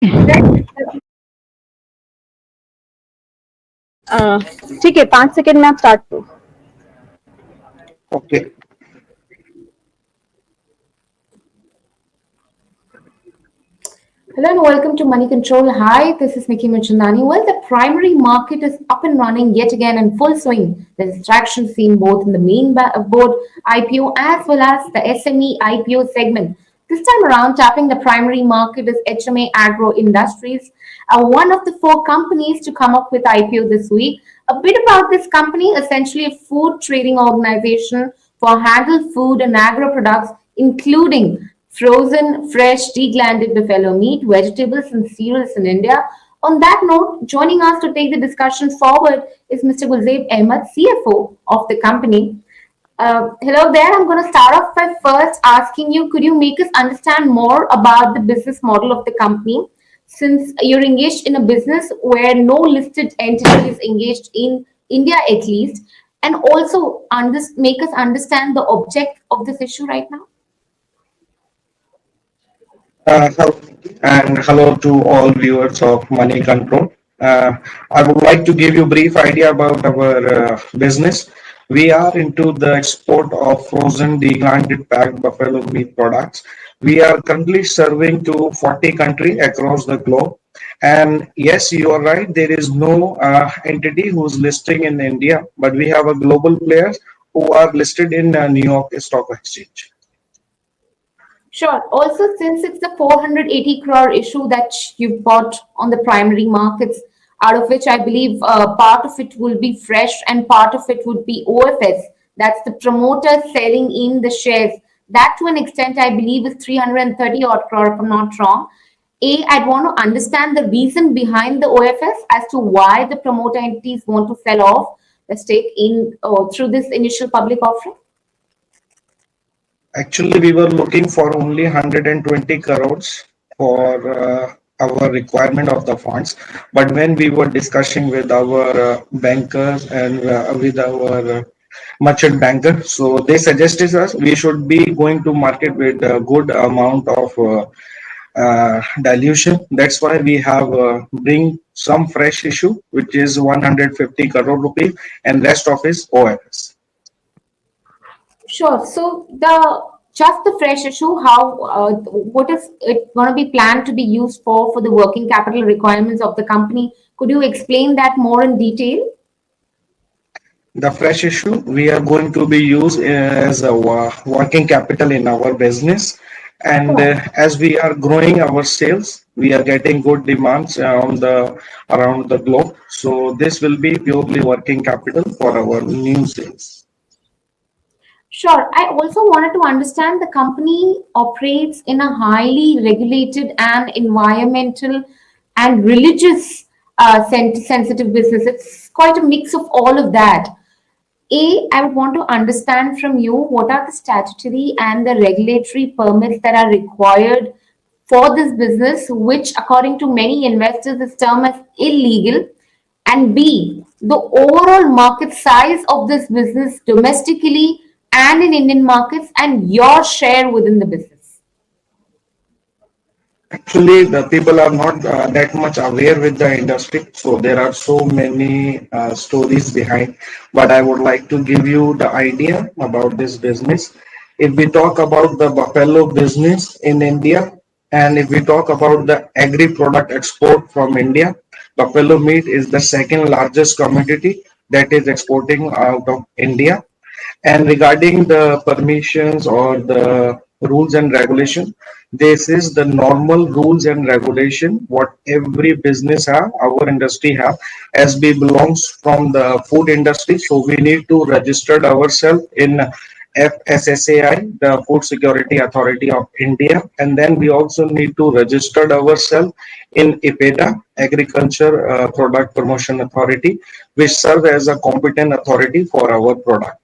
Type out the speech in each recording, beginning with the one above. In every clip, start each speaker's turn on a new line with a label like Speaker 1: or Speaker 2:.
Speaker 1: ठीक है, 5 सेकेंड में आप स्टार्ट करो.
Speaker 2: Okay.
Speaker 3: Hello and welcome to Moneycontrol. Hi, this is Nikki Mirchandani. Well, the primary market is up and running yet again in full swing. There's traction seen both in the main board IPO as well as the SME IPO segment. This time around, tapping the primary market is HMA Agro Industries, one of the four companies to come up with IPO this week. A bit about this company: essentially a food trading organization for handled food and agro products, including frozen, fresh, deglanded buffalo meat, vegetables, and cereals in India. On that note, joining us to take the discussion forward is Mr. Gulzeb Ahmed, CFO of the company. Hello there. I'm going to start off by first asking you, could you make us understand more about the business model of the company? Since you're engaged in a business where no listed entity is engaged in India at least, and also make us understand the object of this issue right now.
Speaker 2: Hello, and hello to all viewers of Money Control. I would like to give you a brief idea about our business. We are into the export of frozen degraded packed buffalo meat products. We are currently serving to 40 countries across the globe. And yes, you are right, there is no entity who's listing in India, but we have a global players who are listed in New York Stock Exchange.
Speaker 3: Sure. Also, since it's the 480 crore issue that you've bought on the primary markets, out of which I believe part of it will be fresh and part of it would be OFS. That's the promoter selling in the shares. That to an extent, I believe, is 330 odd crore, if I'm not wrong. I'd want to understand the reason behind the OFS as to why the promoter entities want to sell off the stake in through this initial public offering.
Speaker 2: Actually, we were looking for only 120 crores for our requirement of the funds. But when we were discussing with our bankers and with our merchant banker, so they suggested us we should be going to market with a good amount of dilution. That's why we have bring some fresh issue, which is 150 crore rupees, and rest of is OFS.
Speaker 3: Sure. So the fresh issue, how what is it going to be planned to be used for the working capital requirements of the company? Could you explain that more in detail?
Speaker 2: The fresh issue we are going to be used as a working capital in our business, and
Speaker 3: Sure.
Speaker 2: as we are growing our sales, we are getting good demands around the globe. So this will be purely working capital for our new sales.
Speaker 3: Sure. I also wanted to understand the company operates in a highly regulated and environmental and religious sensitive business. It's quite a mix of all of that. I would want to understand from you what are the statutory and the regulatory permits that are required for this business, which, according to many investors, is termed as illegal. And B, the overall market size of this business domestically and in Indian markets, and your share within the business.
Speaker 2: Actually, the people are not that much aware with the industry, so there are so many stories behind. But I would like to give you the idea about this business. If we talk about the buffalo business in India, and if we talk about the agri product export from India, buffalo meat is the second largest commodity that is exporting out of India. And regarding the permissions or the rules and regulation, this is the normal rules and regulation what every business have, our industry have, as we belongs from the food industry. So we need to register ourselves in FSSAI, the Food Security Authority of India, and then we also need to register ourselves in IPEDA, Agriculture Product Promotion Authority, which serve as a competent authority for our product.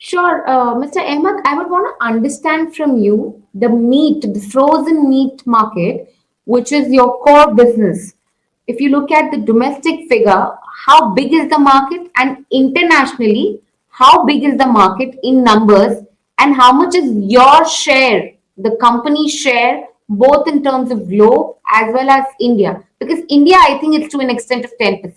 Speaker 3: Sure, Mr. Ahmed, I would want to understand from you the frozen meat market, which is your core business. If you look at the domestic figure, how big is the market, and internationally, how big is the market in numbers, and how much is your share, the company share both in terms of globe as well as India? Because India, I think it's to an extent of 10%.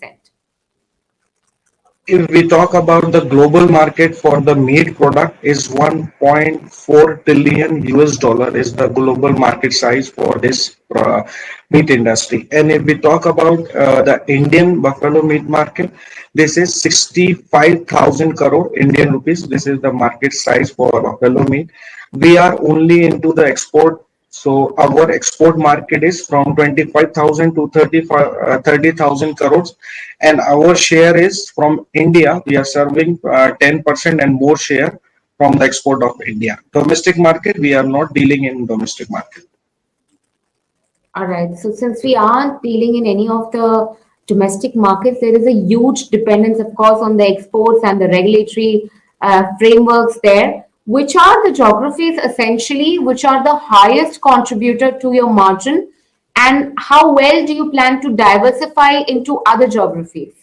Speaker 2: If we talk about the global market for the meat product is 1.4 trillion US dollar is the global market size for this meat industry. And if we talk about the Indian buffalo meat market, this is 65,000 crore Indian rupees. This is the market size for buffalo meat. We are only into the export, so our export market is from 25,000 to 30,000 crores, and our share is from India. We are serving 10% and more share from the export of India. Domestic market, we are not dealing in domestic market.
Speaker 3: All right. So since we aren't dealing in any of the domestic markets, there is a huge dependence, of course, on the exports and the regulatory frameworks there. Which are the geographies essentially which are the highest contributor to your margin, and how well do you plan to diversify into other geographies?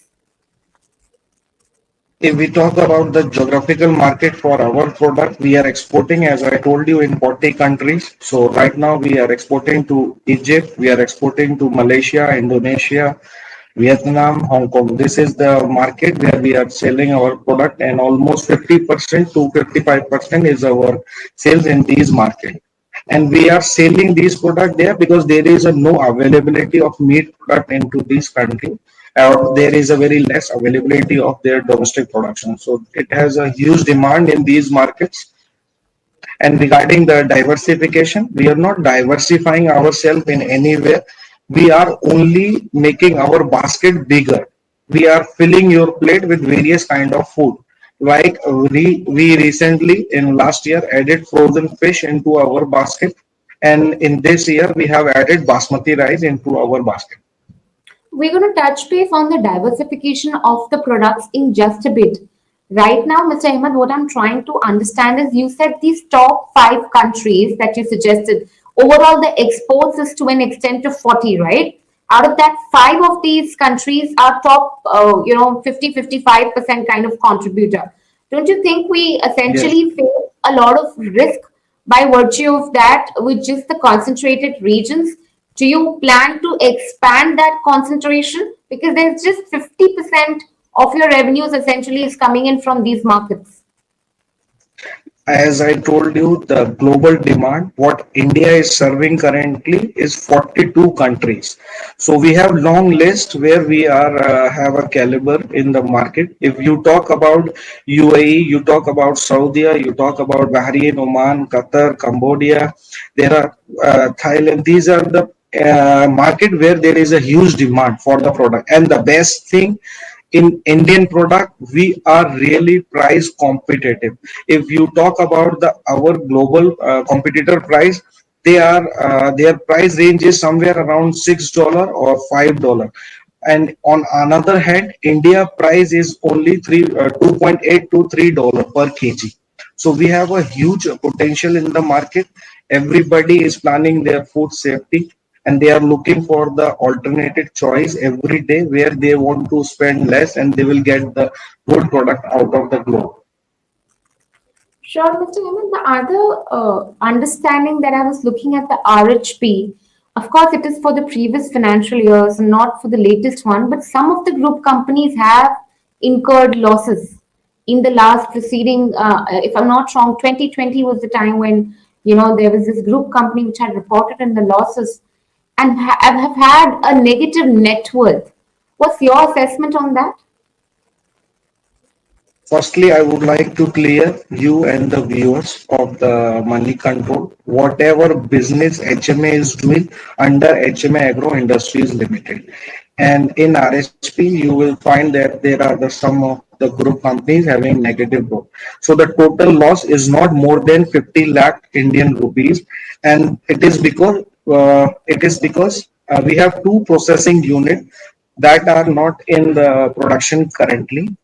Speaker 2: If we talk about the geographical market for our product, we are exporting, as I told you, in 40 countries. So right now we are exporting to Egypt, we are exporting to Malaysia, Indonesia, Vietnam, Hong Kong. This is the market where we are selling our product, and almost 50% to 55% is our sales in these markets. And we are selling these products there because there is a no availability of meat product into this country, or there is a very less availability of their domestic production. So it has a huge demand in these markets. And regarding the diversification, we are not diversifying ourselves in any way. We are only making our basket bigger. We are filling your plate with various kind of food. Like we recently in last year added frozen fish into our basket, and in this year we have added basmati rice into our basket.
Speaker 3: We're going to touch base on the diversification of the products in just a bit. Right now, Mr. Ahmed, what I'm trying to understand is you said these top five countries that you suggested, overall the exports is to an extent of 40, right? Out of that, five of these countries are top, 50-55% kind of contributor. Don't you think we
Speaker 2: Yes.
Speaker 3: essentially face a lot of risk by virtue of that with just the concentrated regions? Do you plan to expand that concentration? Because there's just 50% of your revenues essentially is coming in from these markets.
Speaker 2: As I told you, the global demand, what India is serving currently is 42 countries. So we have long list where we are have a caliber in the market. If you talk about UAE, you talk about Saudi, you talk about Bahrain, Oman, Qatar, Cambodia, there are Thailand. These are the market where there is a huge demand for the product. And the best thing in Indian product, we are really price competitive. If you talk about the our global competitor price, they are their price range is somewhere around $6 or $5. And on another hand, India price is only 2.8 to $3 per kg. So we have a huge potential in the market. Everybody is planning their food safety, and they are looking for the alternative choice every day where they want to spend less and they will get the good product out of the globe.
Speaker 3: Sure, Mr. Hemant. The other understanding that I was looking at the RHP, of course, it is for the previous financial years, not for the latest one, but some of the group companies have incurred losses in the last preceding, if I'm not wrong, 2020 was the time when, there was this group company which had reported in the losses and have had a negative net worth. What's your assessment on that?
Speaker 2: Firstly, I would like to clear you and the viewers of the Money Control. Whatever business HMA is doing under HMA Agro Industries Limited. And in RSP, you will find that there are some of the group companies having negative growth. So the total loss is not more than 50 lakh Indian rupees. And it is because we have two processing units that are not in the production currently,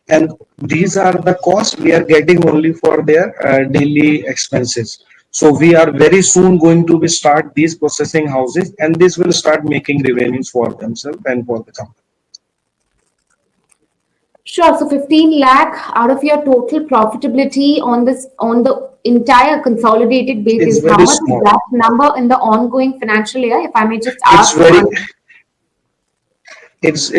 Speaker 2: and these are the costs we are getting only for their daily expenses. So we are very soon going to be start these processing houses, and this will start making revenues for themselves and for the company.
Speaker 3: Sure. So 15 lakh out of your total profitability on this on the entire consolidated
Speaker 2: It's
Speaker 3: basis. How
Speaker 2: very
Speaker 3: much is
Speaker 2: small.
Speaker 3: that number in the ongoing financial year? If I may just
Speaker 2: It's
Speaker 3: ask to
Speaker 2: very
Speaker 3: answer.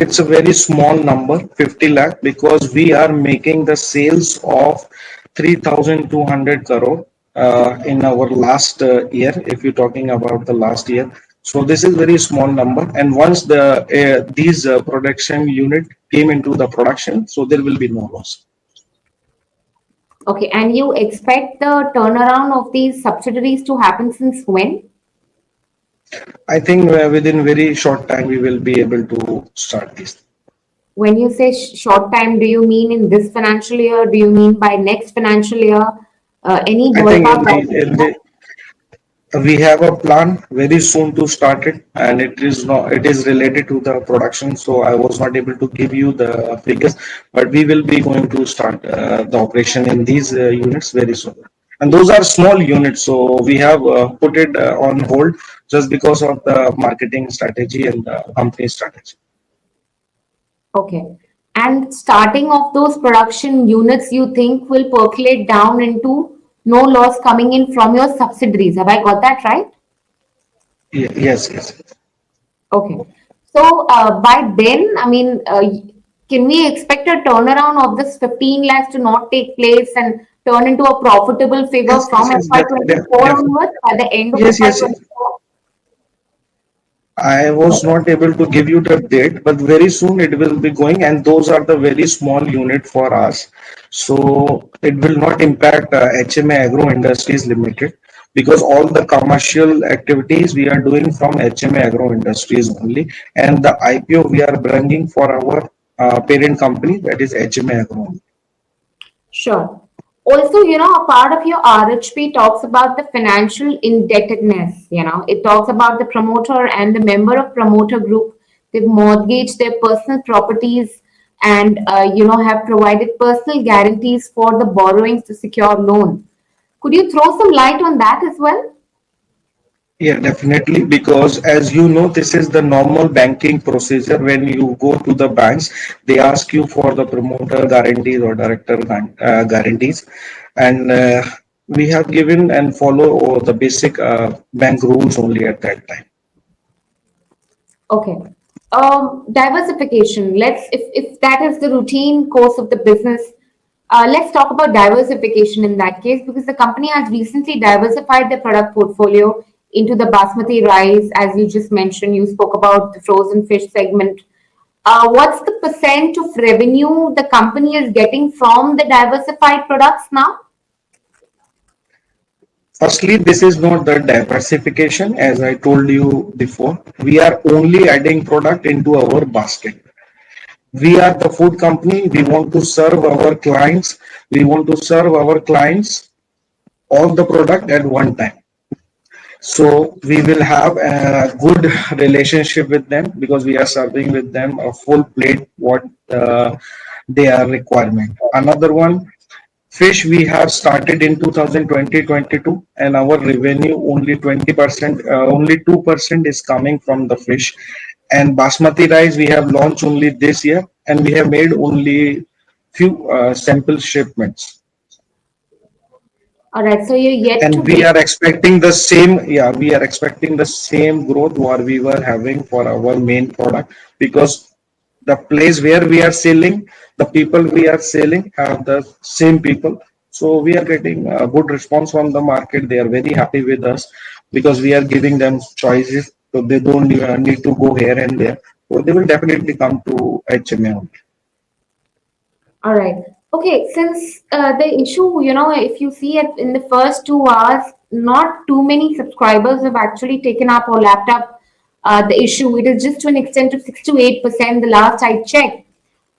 Speaker 2: it's a very small number, 50 lakh, because we are making the sales of 3,200 crore in our last year, if you're talking about the last year. So this is very small number. And once these production unit came into the production, so there will be no loss.
Speaker 3: Okay, and you expect the turnaround of these subsidiaries to happen since when?
Speaker 2: I think within very short time we will be able to start this.
Speaker 3: When you say short time, do you mean in this financial year? Do you mean by next financial year? Any
Speaker 2: I think
Speaker 3: ballpark guidance?
Speaker 2: we have a plan very soon to start it, and it is related to the production, so I was not able to give you the figures, but we will be going to start the operation in these units very soon. And those are small units, so we have put it on hold just because of the marketing strategy and the company strategy.
Speaker 3: Okay. And starting of those production units, you think will percolate down into no loss coming in from your subsidiaries. Have I got that right?
Speaker 2: Yes, yes.
Speaker 3: Okay. So by then, I mean, can we expect a turnaround of this 15 lakhs to not take place and turn into a profitable figure
Speaker 2: Yes, yes,
Speaker 3: from
Speaker 2: yes,
Speaker 3: FY24 onwards at the end of
Speaker 2: yes, yes.
Speaker 3: FY24?
Speaker 2: I was not able to give you the date, but very soon it will be going, and those are the very small unit for us. So it will not impact HMA Agro Industries Limited, because all the commercial activities we are doing from HMA Agro Industries only, and the IPO we are bringing for our parent company, that is HMA Agro.
Speaker 3: Sure. Also, a part of your RHP talks about the financial indebtedness. It talks about the promoter and the member of promoter group. They've mortgaged their personal properties and, have provided personal guarantees for the borrowings to secure loan. Could you throw some light on that as well?
Speaker 2: Yeah, definitely. Because as you know, this is the normal banking procedure. When you go to the banks, they ask you for the promoter guarantees or director guarantees. And we have given and follow the basic bank rules only at that time.
Speaker 3: Okay. Diversification. If that is the routine course of the business, let's talk about diversification in that case because the company has recently diversified their product portfolio into the basmati rice, as you just mentioned. You spoke about the frozen fish segment. What's the percent of revenue the company is getting from the diversified products now?
Speaker 2: Firstly, this is not the diversification, as I told you before. We are only adding product into our basket. We are the food company. We want to serve our clients. We want to serve our clients all the product at one time. So we will have a good relationship with them because we are serving with them a full plate what they are requirement. Another one, fish we have started in 2020-22, and our revenue only 20%, only 2% is coming from the fish. And basmati rice we have launched only this year, and we have made only few sample shipments.
Speaker 3: All right, so you're yet
Speaker 2: And
Speaker 3: to
Speaker 2: we
Speaker 3: break.
Speaker 2: are expecting the same, yeah, we are expecting the same growth what we were having for our main product, because the place where we are selling, the people we are selling have the same people. So we are getting a good response from the market. They are very happy with us because we are giving them choices, so they don't need to go here and there. So they will definitely come to HMA.
Speaker 3: All right. Okay, since the issue, if you see it in the first 2 hours, not too many subscribers have actually taken up or lapped up the issue. It is just to an extent of 6 to 8% the last I checked.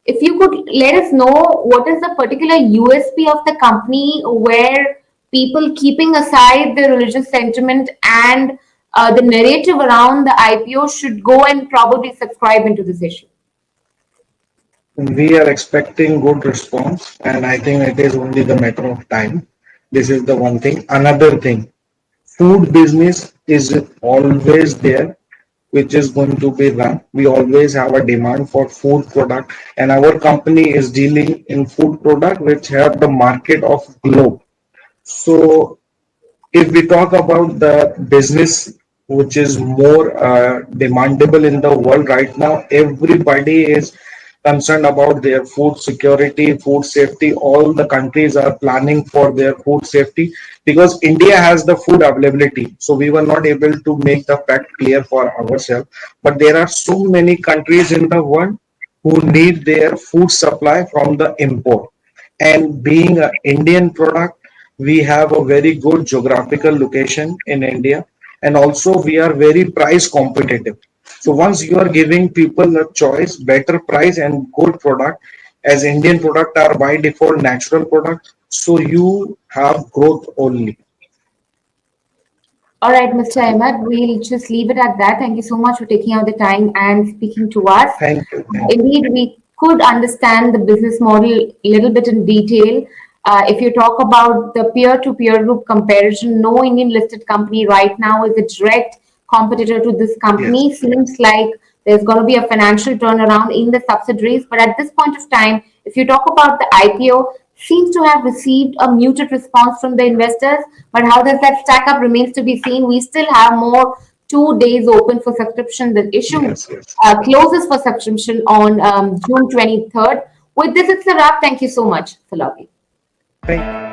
Speaker 3: If you could let us know what is the particular USP of the company where people keeping aside the religious sentiment and the narrative around the IPO should go and probably subscribe into this issue.
Speaker 2: We are expecting good response, and I think it is only the matter of time. This is the one thing. Another thing, food business is always there which is going to be run. We always have a demand for food product, and our company is dealing in food product which have the market of globe. So if we talk about the business which is more demandable in the world right now, everybody is concerned about their food security, food safety. All the countries are planning for their food safety because India has the food availability. So we were not able to make the fact clear for ourselves. But there are so many countries in the world who need their food supply from the import. And being an Indian product, we have a very good geographical location in India, and also we are very price competitive. So once you are giving people a choice, better price and good product, as Indian product are by default natural product, so you have growth only.
Speaker 3: All right, Mr. Ahmed, we'll just leave it at that. Thank you so much for taking out the time and speaking to us.
Speaker 2: Thank you. Thank you.
Speaker 3: Indeed, we could understand the business model a little bit in detail. If you talk about the peer-to-peer group comparison, no Indian listed company right now is a direct competitor to this
Speaker 2: Yes.
Speaker 3: company. Seems like there's going to be a financial turnaround in the subsidiaries, but at this point of time, if you talk about the IPO, seems to have received a muted response from the investors. But how does that stack up remains to be seen. We still have more 2 days open for subscription. The issue
Speaker 2: Yes. Yes.
Speaker 3: closes for subscription on June 23rd. With this, it's a wrap. Thank you so much, Salabi.
Speaker 2: Thank